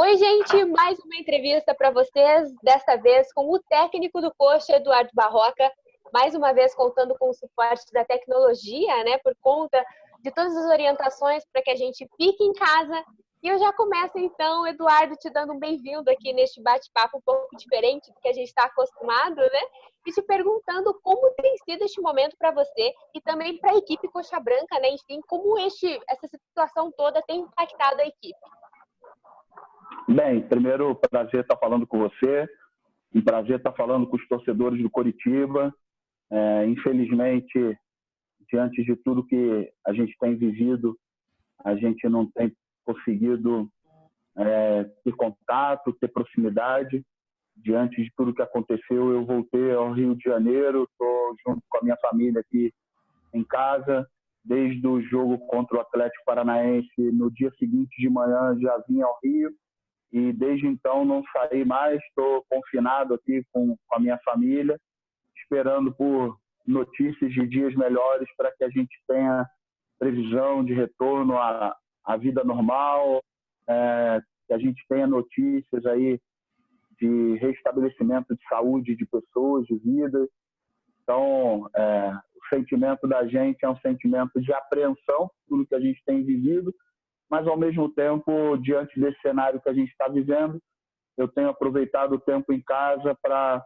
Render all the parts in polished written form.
Oi, gente, mais uma entrevista para vocês, desta vez com o técnico do Coxa, Eduardo Barroca, mais uma vez contando com o suporte da tecnologia, né, por conta de todas as orientações para que a gente fique em casa. E eu já começo então, Eduardo, te dando um bem-vindo aqui neste bate-papo um pouco diferente do que a gente está acostumado, né? E te perguntando como tem sido este momento para você e também para a equipe Coxa Branca, né? Enfim, como essa situação toda tem impactado a equipe. Bem, primeiro, prazer estar falando com você, um prazer estar falando com os torcedores do Coritiba. Infelizmente, diante de tudo que a gente tem vivido, a gente não tem conseguido ter contato, ter proximidade. Diante de tudo que aconteceu, eu voltei ao Rio de Janeiro, estou junto com a minha família aqui em casa. Desde o jogo contra o Atlético Paranaense, no dia seguinte de manhã já vim ao Rio. E desde então não saí mais, estou confinado aqui com a minha família, esperando por notícias de dias melhores para que a gente tenha previsão de retorno à vida normal, que a gente tenha notícias aí de restabelecimento de saúde de pessoas, de vidas. Então, o sentimento da gente é um sentimento de apreensão por tudo que a gente tem vivido, mas, ao mesmo tempo, diante desse cenário que a gente está vivendo, eu tenho aproveitado o tempo em casa para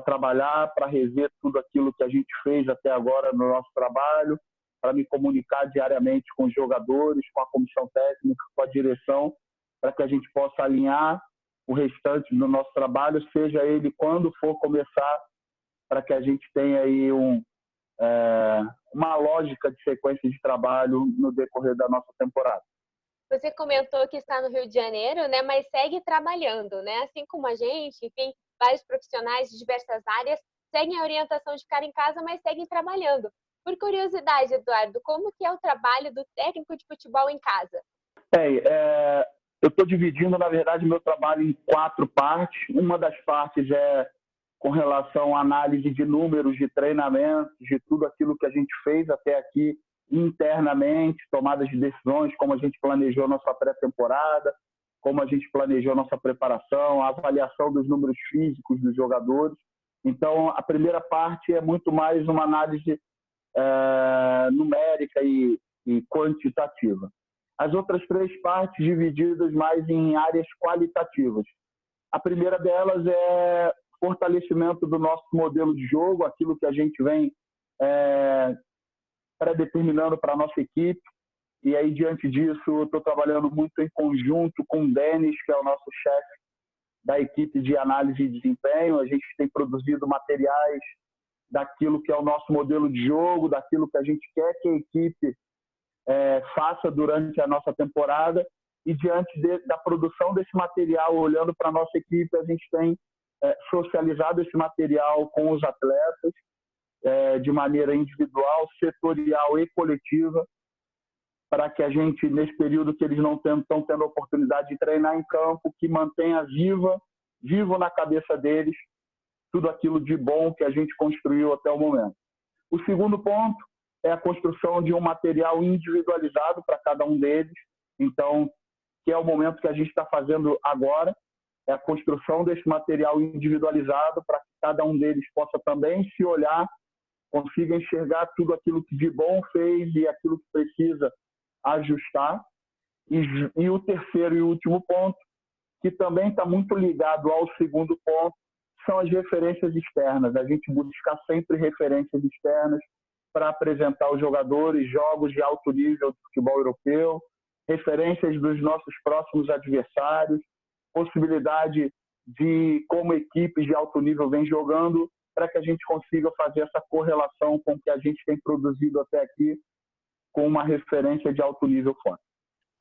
trabalhar, para rever tudo aquilo que a gente fez até agora no nosso trabalho, para me comunicar diariamente com os jogadores, com a comissão técnica, com a direção, para que a gente possa alinhar o restante do nosso trabalho, seja ele quando for começar, para que a gente tenha aí uma lógica de sequência de trabalho no decorrer da nossa temporada. Você comentou que está no Rio de Janeiro, né? Mas segue trabalhando, né? Assim como a gente, enfim, vários profissionais de diversas áreas seguem a orientação de ficar em casa, mas seguem trabalhando. Por curiosidade, Eduardo, como que é o trabalho do técnico de futebol em casa? Eu estou dividindo, na verdade, meu trabalho em 4 partes. Uma das partes é com relação à análise de números de treinamentos, de tudo aquilo que a gente fez até aqui internamente, tomadas de decisões, como a gente planejou nossa pré-temporada, como a gente planejou nossa preparação, a avaliação dos números físicos dos jogadores. Então, a primeira parte é muito mais uma análise numérica e quantitativa. As outras 3 partes divididas mais em áreas qualitativas. A primeira delas é fortalecimento do nosso modelo de jogo, aquilo que a gente vem pré-determinando para a nossa equipe. E aí, diante disso, eu estou trabalhando muito em conjunto com o Denis, que é o nosso chefe da equipe de análise de desempenho. A gente tem produzido materiais daquilo que é o nosso modelo de jogo, daquilo que a gente quer que a equipe faça durante a nossa temporada. E diante da produção desse material, olhando para a nossa equipe, a gente tem socializado esse material com os atletas de maneira individual, setorial e coletiva, para que a gente, nesse período que eles não estão tendo a oportunidade de treinar em campo, que mantenha vivo na cabeça deles tudo aquilo de bom que a gente construiu até o momento. O segundo ponto é a construção de um material individualizado para cada um deles, então, que é o momento que a gente está fazendo agora, é a construção desse material individualizado para que cada um deles possa também se olhar, consiga enxergar tudo aquilo que de bom fez e aquilo que precisa ajustar. E o terceiro e último ponto, que também está muito ligado ao segundo ponto, são as referências externas. A gente busca sempre referências externas para apresentar aos jogadores jogos de alto nível de futebol europeu, referências dos nossos próximos adversários, possibilidade de como equipes de alto nível vêm jogando, para que a gente consiga fazer essa correlação com o que a gente tem produzido até aqui com uma referência de alto nível fora.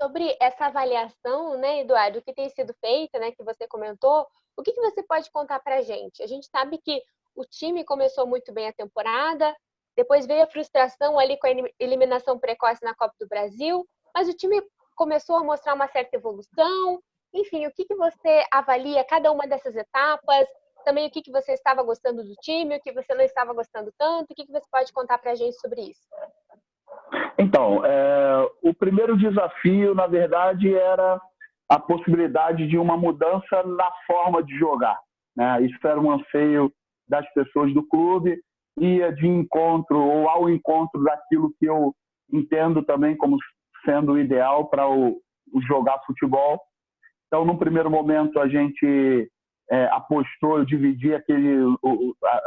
Sobre essa avaliação, né, Eduardo, que tem sido feita, né, que você comentou, o que você pode contar para a gente? A gente sabe que o time começou muito bem a temporada, depois veio a frustração ali com a eliminação precoce na Copa do Brasil, mas o time começou a mostrar uma certa evolução. Enfim, o que você avalia cada uma dessas etapas? Também o que você estava gostando do time, o que você não estava gostando tanto? O que você pode contar para a gente sobre isso? Então, o primeiro desafio, na verdade, era a possibilidade de uma mudança na forma de jogar, né? Isso era um anseio das pessoas do clube, ia de encontro ou ao encontro daquilo que eu entendo também como sendo o ideal para o jogar futebol. Então, num primeiro momento, a gente apostou, eu dividi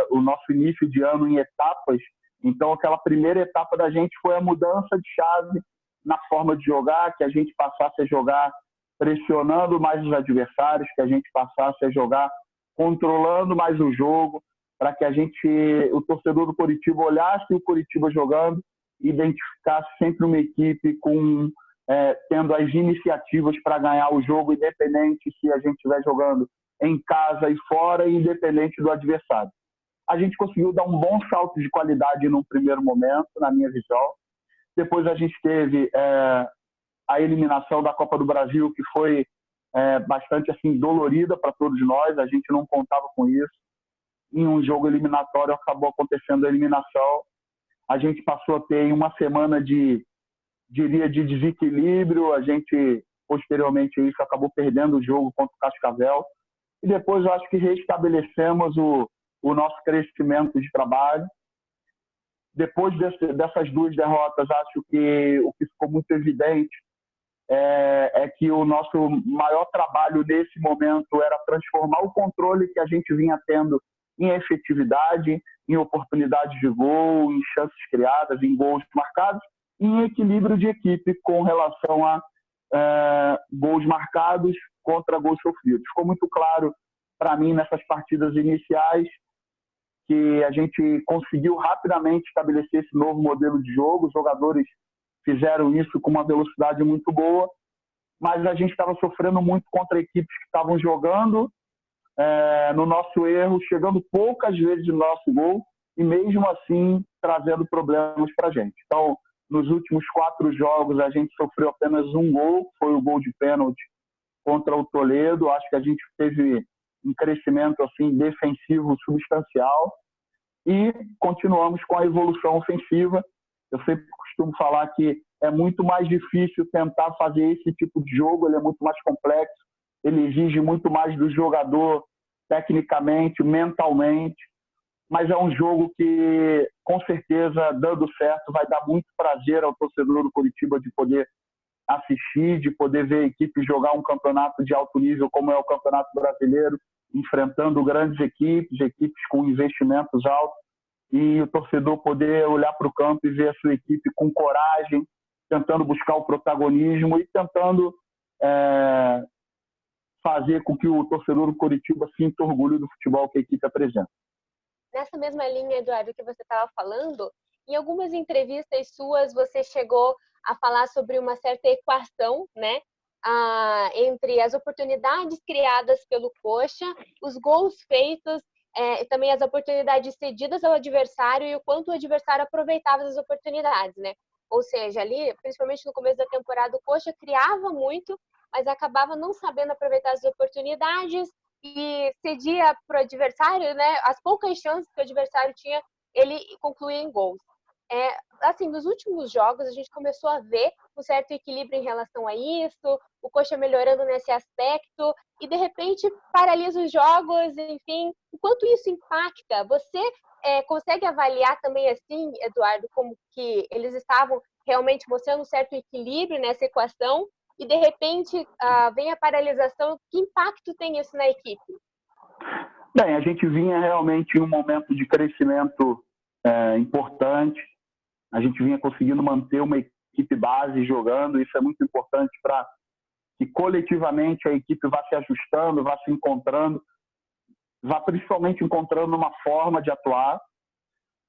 o nosso início de ano em etapas. Então, aquela primeira etapa da gente foi a mudança de chave na forma de jogar, que a gente passasse a jogar pressionando mais os adversários, que a gente passasse a jogar controlando mais o jogo, para que o torcedor do Coritiba olhasse o Coritiba jogando e identificasse sempre uma equipe tendo as iniciativas para ganhar o jogo, independente se a gente estiver jogando em casa e fora, independente do adversário. A gente conseguiu dar um bom salto de qualidade no primeiro momento, na minha visão. Depois a gente teve a eliminação da Copa do Brasil, que foi bastante assim, dolorida para todos nós, a gente não contava com isso. Em um jogo eliminatório acabou acontecendo a eliminação. A gente passou a ter uma semana de desequilíbrio, a gente, posteriormente a isso, acabou perdendo o jogo contra o Cascavel. E depois eu acho que restabelecemos o nosso crescimento de trabalho. Depois dessas duas derrotas, acho que o que ficou muito evidente é que o nosso maior trabalho nesse momento era transformar o controle que a gente vinha tendo em efetividade, em oportunidades de gol, em chances criadas, em gols marcados, e em equilíbrio de equipe com relação a gols marcados contra gols sofridos. Ficou muito claro para mim nessas partidas iniciais que a gente conseguiu rapidamente estabelecer esse novo modelo de jogo. Os jogadores fizeram isso com uma velocidade muito boa, mas a gente estava sofrendo muito contra equipes que estavam jogando no nosso erro, chegando poucas vezes no nosso gol e mesmo assim trazendo problemas para a gente. Então, nos últimos 4 jogos a gente sofreu apenas um gol, foi o gol de pênalti contra o Toledo. Acho que a gente teve um crescimento assim defensivo substancial e continuamos com a evolução ofensiva. Eu sempre costumo falar que é muito mais difícil tentar fazer esse tipo de jogo, ele é muito mais complexo, ele exige muito mais do jogador tecnicamente, mentalmente, mas é um jogo que, com certeza, dando certo, vai dar muito prazer ao torcedor do Coritiba de poder assistir, de poder ver a equipe jogar um campeonato de alto nível como é o Campeonato Brasileiro, enfrentando grandes equipes com investimentos altos, e o torcedor poder olhar para o campo e ver a sua equipe com coragem, tentando buscar o protagonismo e tentando fazer com que o torcedor do Coritiba sinta orgulho do futebol que a equipe apresenta. Nessa mesma linha, Eduardo, que você estava falando, em algumas entrevistas suas você chegou a falar sobre uma certa equação, né, entre as oportunidades criadas pelo Coxa, os gols feitos, e também as oportunidades cedidas ao adversário e o quanto o adversário aproveitava as oportunidades, né? Ou seja, ali, principalmente no começo da temporada, o Coxa criava muito, mas acabava não sabendo aproveitar as oportunidades e cedia para o adversário, né? As poucas chances que o adversário tinha, ele concluía em gols. Assim, nos últimos jogos, a gente começou a ver um certo equilíbrio em relação a isso, o Coxa melhorando nesse aspecto, e de repente paralisa os jogos, enfim. O quanto isso impacta? Você consegue avaliar também assim, Eduardo, como que eles estavam realmente mostrando um certo equilíbrio nessa equação, e de repente vem a paralisação? Que impacto tem isso na equipe? Bem, a gente vinha realmente em um momento de crescimento importante. A gente vinha conseguindo manter uma equipe base jogando. Isso é muito importante para que coletivamente a equipe vá se ajustando, vá se encontrando, vá principalmente encontrando uma forma de atuar.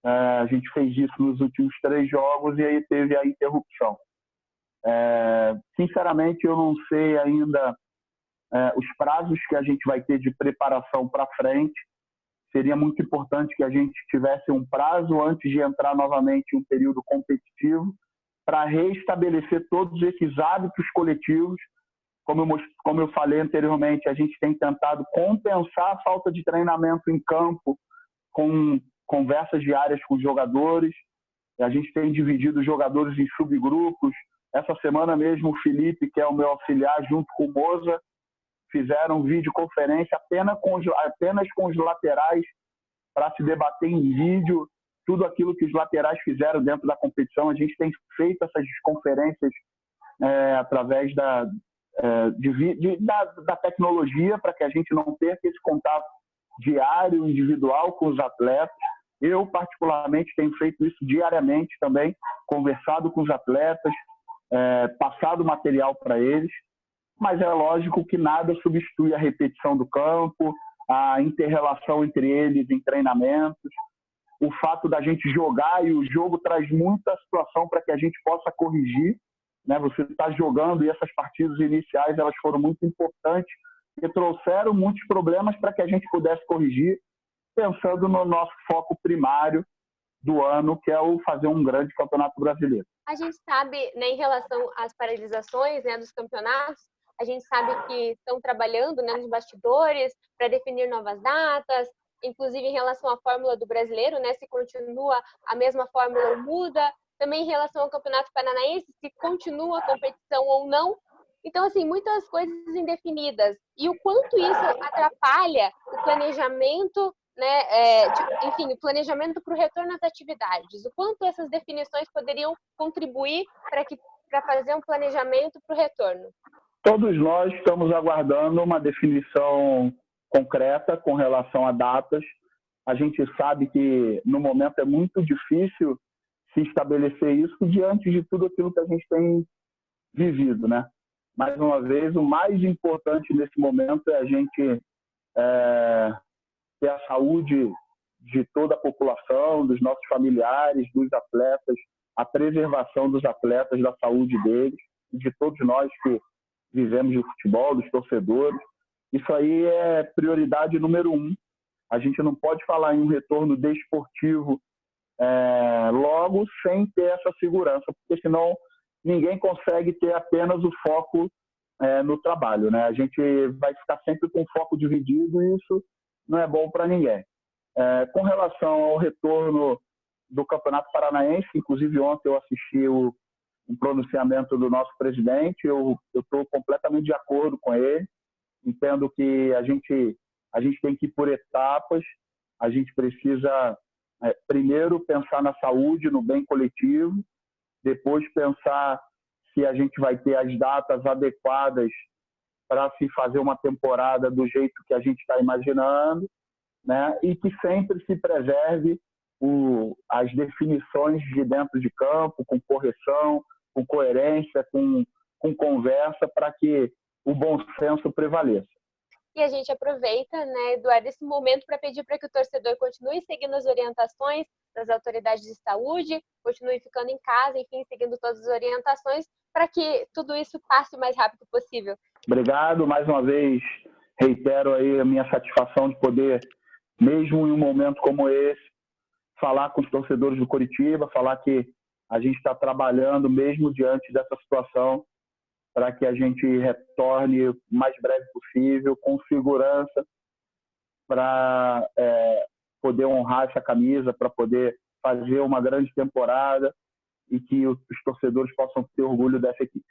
A gente fez isso nos últimos 3 jogos e aí teve a interrupção. Sinceramente, eu não sei ainda os prazos que a gente vai ter de preparação para frente. Seria muito importante que a gente tivesse um prazo antes de entrar novamente em um período competitivo para restabelecer todos esses hábitos coletivos. Como eu falei anteriormente, a gente tem tentado compensar a falta de treinamento em campo com conversas diárias com os jogadores. A gente tem dividido os jogadores em subgrupos, Essa semana mesmo, o Felipe, que é o meu auxiliar, junto com o Moza, fizeram videoconferência apenas com os laterais para se debater em vídeo tudo aquilo que os laterais fizeram dentro da competição. A gente tem feito essas conferências através da tecnologia para que a gente não perca esse contato diário, individual com os atletas. Eu, particularmente, tenho feito isso diariamente também, conversado com os atletas, passado material para eles, mas é lógico que nada substitui a repetição do campo, a inter-relação entre eles em treinamentos, o fato da gente jogar, e o jogo traz muita situação para que a gente possa corrigir, né? Você está jogando, e essas partidas iniciais elas foram muito importantes e trouxeram muitos problemas para que a gente pudesse corrigir, pensando no nosso foco primário do ano, que é o fazer um grande campeonato brasileiro. A gente sabe, né, em relação às paralisações, né, dos campeonatos, a gente sabe que estão trabalhando, né, nos bastidores para definir novas datas, inclusive em relação à fórmula do brasileiro, né, se continua a mesma fórmula ou muda, também em relação ao Campeonato Paranaense, se continua a competição ou não. Então, assim, muitas coisas indefinidas. E o quanto isso atrapalha o planejamento, né, enfim, o planejamento para o retorno às atividades. O quanto essas definições poderiam contribuir para fazer um planejamento para o retorno. Todos nós estamos aguardando uma definição concreta com relação a datas. A gente sabe que, no momento, é muito difícil se estabelecer isso diante de tudo aquilo que a gente tem vivido, né? Mais uma vez, o mais importante nesse momento é a gente ter a saúde de toda a população, dos nossos familiares, dos atletas, a preservação dos atletas, da saúde deles, e de todos nós que vivemos de futebol, dos torcedores. Isso aí é prioridade número 1. A gente não pode falar em um retorno desportivo logo sem ter essa segurança, porque senão ninguém consegue ter apenas o foco no trabalho, né? A gente vai ficar sempre com o foco dividido e isso não é bom para ninguém. Com relação ao retorno do Campeonato Paranaense, inclusive ontem eu assisti um pronunciamento do nosso presidente, eu estou completamente de acordo com ele, entendo que a gente tem que ir por etapas, a gente precisa primeiro pensar na saúde, no bem coletivo, depois pensar se a gente vai ter as datas adequadas para se fazer uma temporada do jeito que a gente está imaginando, né? E que sempre se preserve as definições de dentro de campo, com correção, com coerência, com conversa, para que o bom senso prevaleça. E a gente aproveita, né, Eduardo, esse momento para pedir para que o torcedor continue seguindo as orientações das autoridades de saúde, continue ficando em casa, enfim, seguindo todas as orientações, para que tudo isso passe o mais rápido possível. Obrigado, mais uma vez, reitero aí a minha satisfação de poder, mesmo em um momento como esse, falar com os torcedores do Coritiba, falar que a gente está trabalhando mesmo diante dessa situação para que a gente retorne o mais breve possível, com segurança, para poder honrar essa camisa, para poder fazer uma grande temporada e que os torcedores possam ter orgulho dessa equipe.